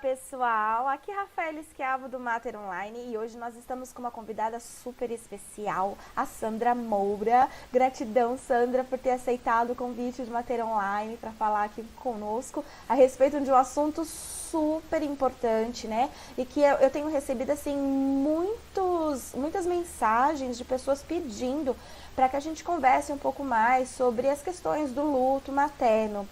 pessoal, aqui é Rafaela Schiavo do Mater Online e hoje nós estamos com uma convidada super especial, a Sandra Moura. Gratidão, Sandra, por ter aceitado o convite de Mater Online para falar aqui conosco a respeito de um assunto super importante, né? E que eu tenho recebido assim muitas mensagens de pessoas pedindo para que a gente converse um pouco mais sobre as questões do luto materno.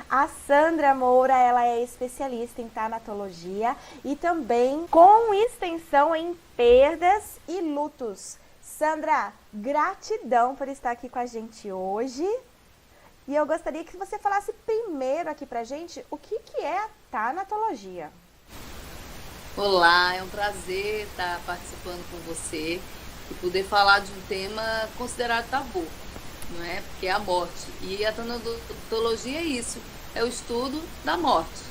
A Sandra Moura, ela é especialista em tanatologia e também com extensão em perdas e lutos. Sandra, gratidão por estar aqui com a gente hoje. E eu gostaria que você falasse primeiro aqui pra gente o que é a tanatologia. Olá, é um prazer estar participando com você e poder falar de um tema considerado tabu, não é? Porque é a morte. E a tanatologia é isso, é o estudo da morte.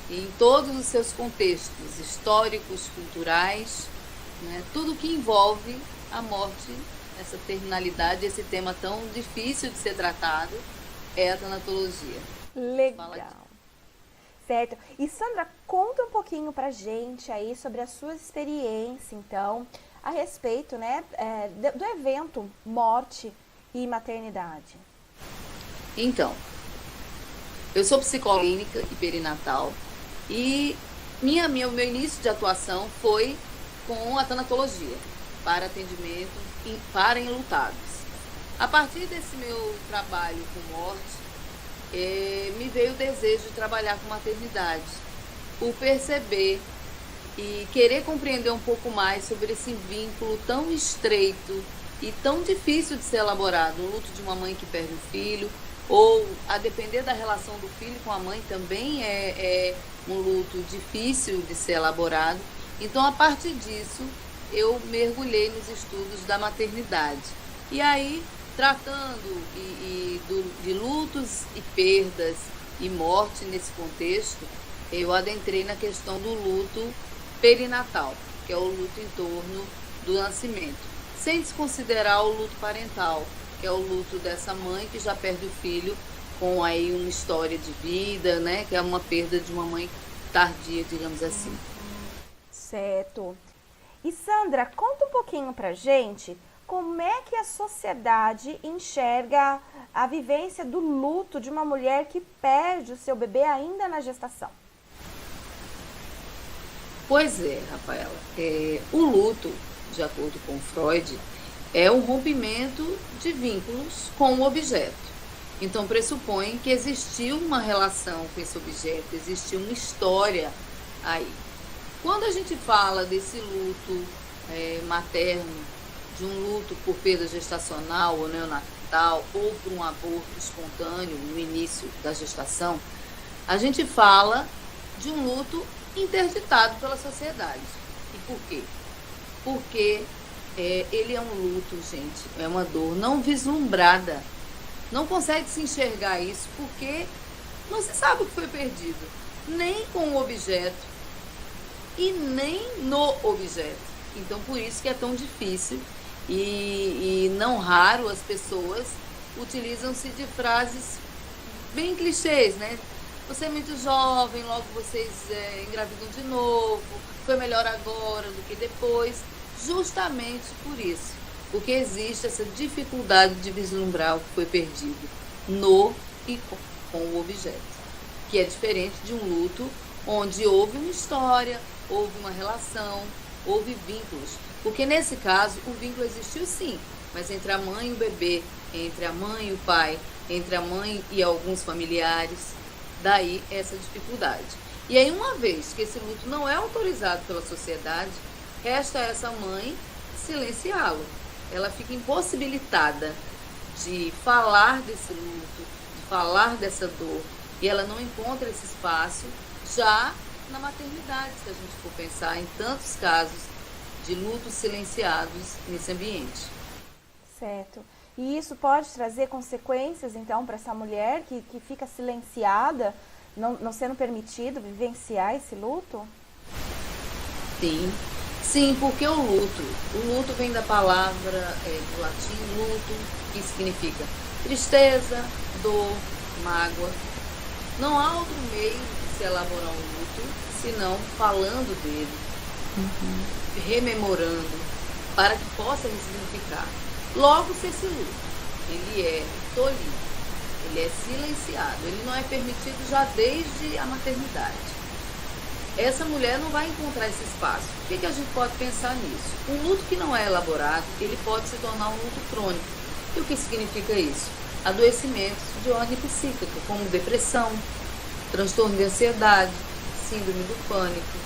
Em todos os seus contextos históricos, culturais, né? Tudo que envolve a morte, essa terminalidade, esse tema tão difícil de ser tratado, é a tanatologia. Legal. Certo. E Sandra, conta um pouquinho pra gente aí sobre a sua experiência, então, a respeito, né, do evento Morte e Maternidade. Então, eu sou psicóloga clínica e perinatal e meu início de atuação foi com a tanatologia para atendimento para enlutados. A partir desse meu trabalho com morte, me veio o desejo de trabalhar com maternidade, por perceber e querer compreender um pouco mais sobre esse vínculo tão estreito e tão difícil de ser elaborado, o luto de uma mãe que perde o filho, ou a depender da relação do filho com a mãe também é um luto difícil de ser elaborado. Então, a partir disso, eu mergulhei nos estudos da maternidade. E aí, tratando de lutos e perdas e morte nesse contexto, eu adentrei na questão do luto perinatal, que é o luto em torno do nascimento, sem desconsiderar o luto parental, que é o luto dessa mãe que já perde o filho com aí uma história de vida, né, que é uma perda de uma mãe tardia, digamos assim. Certo. E Sandra, conta um pouquinho pra gente como é que a sociedade enxerga a vivência do luto de uma mulher que perde o seu bebê ainda na gestação. Pois é, Rafaela. O luto, de acordo com Freud, é um rompimento de vínculos com o objeto. Então, pressupõe que existiu uma relação com esse objeto, existiu uma história aí. Quando a gente fala desse luto materno, de um luto por perda gestacional ou neonatal, ou por um aborto espontâneo no início da gestação, a gente fala de um luto interditado pela sociedade. E por quê? Porque ele é um luto, gente, é uma dor não vislumbrada. Não consegue se enxergar isso porque não se sabe o que foi perdido, nem com o objeto e nem no objeto. Então, por isso que é tão difícil e não raro as pessoas utilizam-se de frases bem clichês, né? Você é muito jovem, logo vocês engravidam de novo, foi melhor agora do que depois, justamente por isso, porque existe essa dificuldade de vislumbrar o que foi perdido no e com o objeto, que é diferente de um luto onde houve uma história, houve uma relação, houve vínculos, porque nesse caso o vínculo existiu sim, mas entre a mãe e o bebê, entre a mãe e o pai, entre a mãe e alguns familiares, daí essa dificuldade. E aí, uma vez que esse luto não é autorizado pela sociedade, resta a essa mãe silenciá-lo. Ela fica impossibilitada de falar desse luto, de falar dessa dor, e ela não encontra esse espaço já na maternidade, se a gente for pensar em tantos casos de lutos silenciados nesse ambiente. Certo. E isso pode trazer consequências, então, para essa mulher que fica silenciada, não sendo permitido vivenciar esse luto? Sim, porque o luto vem da palavra do latim luto, que significa tristeza, dor, mágoa. Não há outro meio de se elaborar um luto, senão falando dele, rememorando, para que possa ressignificar. Logo, se esse luto, ele é tolhido, ele é silenciado, ele não é permitido já desde a maternidade. Essa mulher não vai encontrar esse espaço. O que a gente pode pensar nisso? Um luto que não é elaborado, ele pode se tornar um luto crônico. E o que significa isso? Adoecimentos de ordem psíquica, como depressão, transtorno de ansiedade, síndrome do pânico,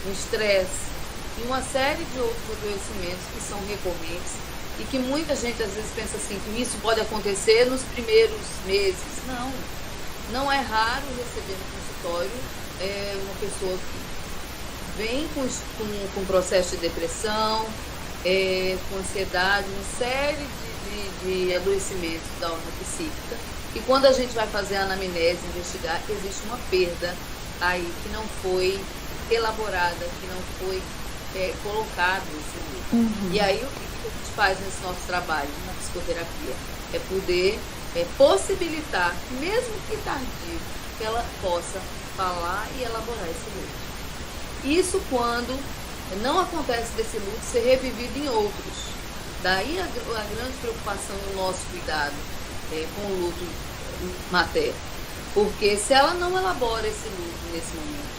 o estresse e uma série de outros adoecimentos que são recorrentes e que muita gente às vezes pensa assim, que isso pode acontecer nos primeiros meses. Não é raro receber no consultório uma pessoa que vem com processo de depressão, com ansiedade, uma série de adoecimentos da ordem psíquica. E quando a gente vai fazer a anamnese, investigar, existe uma perda aí que não foi elaborada, que não foi colocado nesse livro. E aí o que a gente faz nesse nosso trabalho, na psicoterapia? É poder possibilitar, mesmo que tardio, que ela possa falar e elaborar esse luto. Isso quando não acontece desse luto ser revivido em outros. Daí a grande preocupação e o nosso cuidado com o luto materno. Porque se ela não elabora esse luto nesse momento,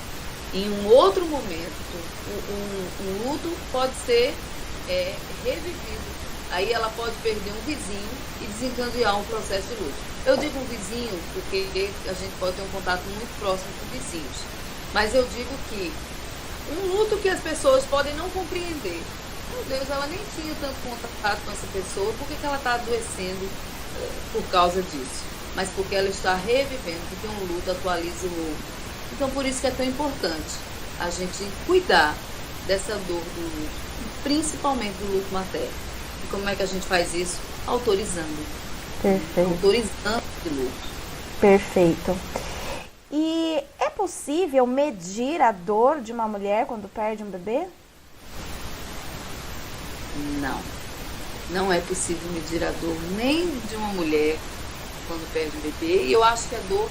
em um outro momento, um luto pode ser revivido. Aí ela pode perder um vizinho e desencadear um processo de luto. Eu digo um vizinho porque a gente pode ter um contato muito próximo com vizinhos. Mas eu digo que um luto que as pessoas podem não compreender. Meu Deus, ela nem tinha tanto contato com essa pessoa, por que ela está adoecendo por causa disso? Mas porque ela está revivendo, porque um luto atualiza o luto. Então, por isso que é tão importante a gente cuidar dessa dor do luto, principalmente do luto materno. E como é que a gente faz isso? Autorizando. Perfeito. Autorizando o luto. Perfeito. E é possível medir a dor de uma mulher quando perde um bebê? Não. Não é possível medir a dor nem de uma mulher quando perde um bebê. E eu acho que a dor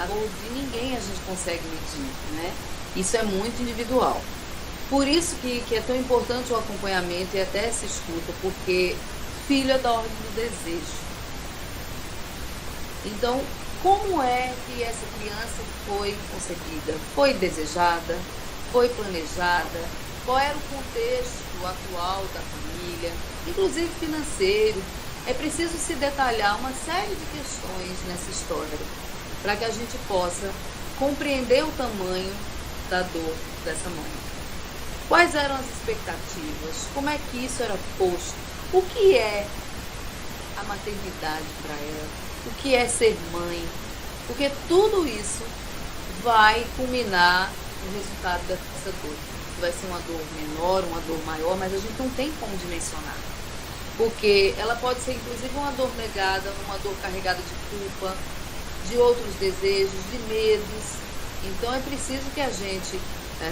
de ninguém a gente consegue medir, né? Isso é muito individual. Por isso que é tão importante o acompanhamento e até essa escuta, porque filho é da ordem do desejo. Então, como é que essa criança foi concebida? Foi desejada? Foi planejada? Qual era o contexto atual da família, inclusive financeiro? É preciso se detalhar uma série de questões nessa história para que a gente possa compreender o tamanho da dor dessa mãe. Quais eram as expectativas? Como é que isso era posto? O que é a maternidade para ela? O que é ser mãe? Porque tudo isso vai culminar no resultado dessa dor. Vai ser uma dor menor, uma dor maior, mas a gente não tem como dimensionar. Porque ela pode ser inclusive uma dor negada, uma dor carregada de culpa, de outros desejos, de medos. Então é preciso que a gente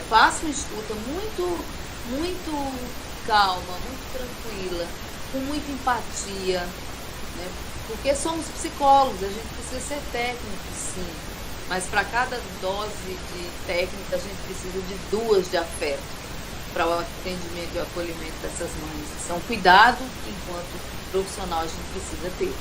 faça uma escuta muito calma, muito tranquila, com muita empatia, né? Porque somos psicólogos, a gente precisa ser técnico, sim, mas para cada dose de técnica a gente precisa de 2 de afeto para o atendimento e o acolhimento dessas mães. Então, cuidado enquanto profissional a gente precisa ter.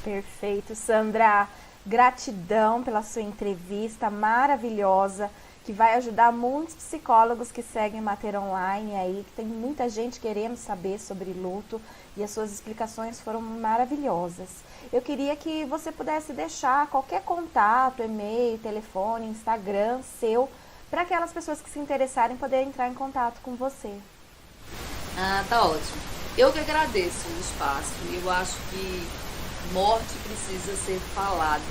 Perfeito, Sandra. Gratidão pela sua entrevista maravilhosa, que vai ajudar muitos psicólogos que seguem Mater Online aí, que tem muita gente querendo saber sobre luto, e as suas explicações foram maravilhosas. Eu queria que você pudesse deixar qualquer contato, e-mail, telefone, Instagram seu, para aquelas pessoas que se interessarem poderem entrar em contato com você. Tá ótimo. Eu que agradeço o espaço. Eu acho que morte precisa ser falada,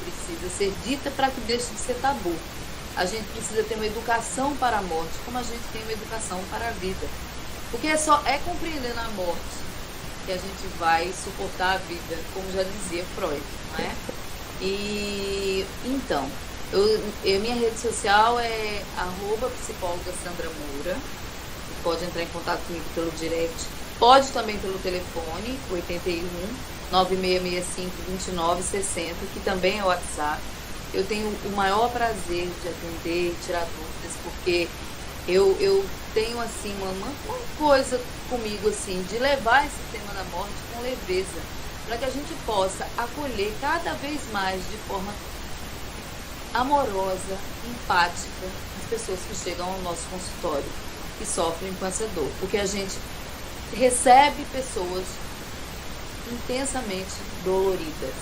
precisa ser dita para que deixe de ser tabu. A gente precisa ter uma educação para a morte, como a gente tem uma educação para a vida. Porque é compreendendo a morte que a gente vai suportar a vida, como já dizia Freud, não é? E então, minha rede social é @psicóloga Sandra Moura. Você pode entrar em contato comigo pelo direct, pode também pelo telefone 81 9665 2960, que também é o WhatsApp. eu tenho o maior prazer de atender e tirar dúvidas, porque eu tenho assim uma coisa comigo assim de levar esse tema da morte com leveza, para que a gente possa acolher cada vez mais de forma amorosa, empática, as pessoas que chegam ao nosso consultório, que sofrem com essa dor, porque a gente recebe pessoas intensamente doloridas,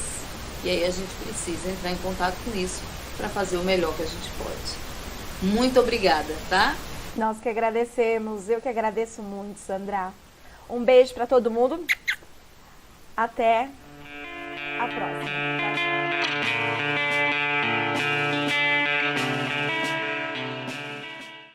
e aí a gente precisa entrar em contato com isso para fazer o melhor que a gente pode. Muito obrigada, tá? Nós que agradecemos, eu que agradeço muito, Sandra. Um beijo para todo mundo. Até a próxima.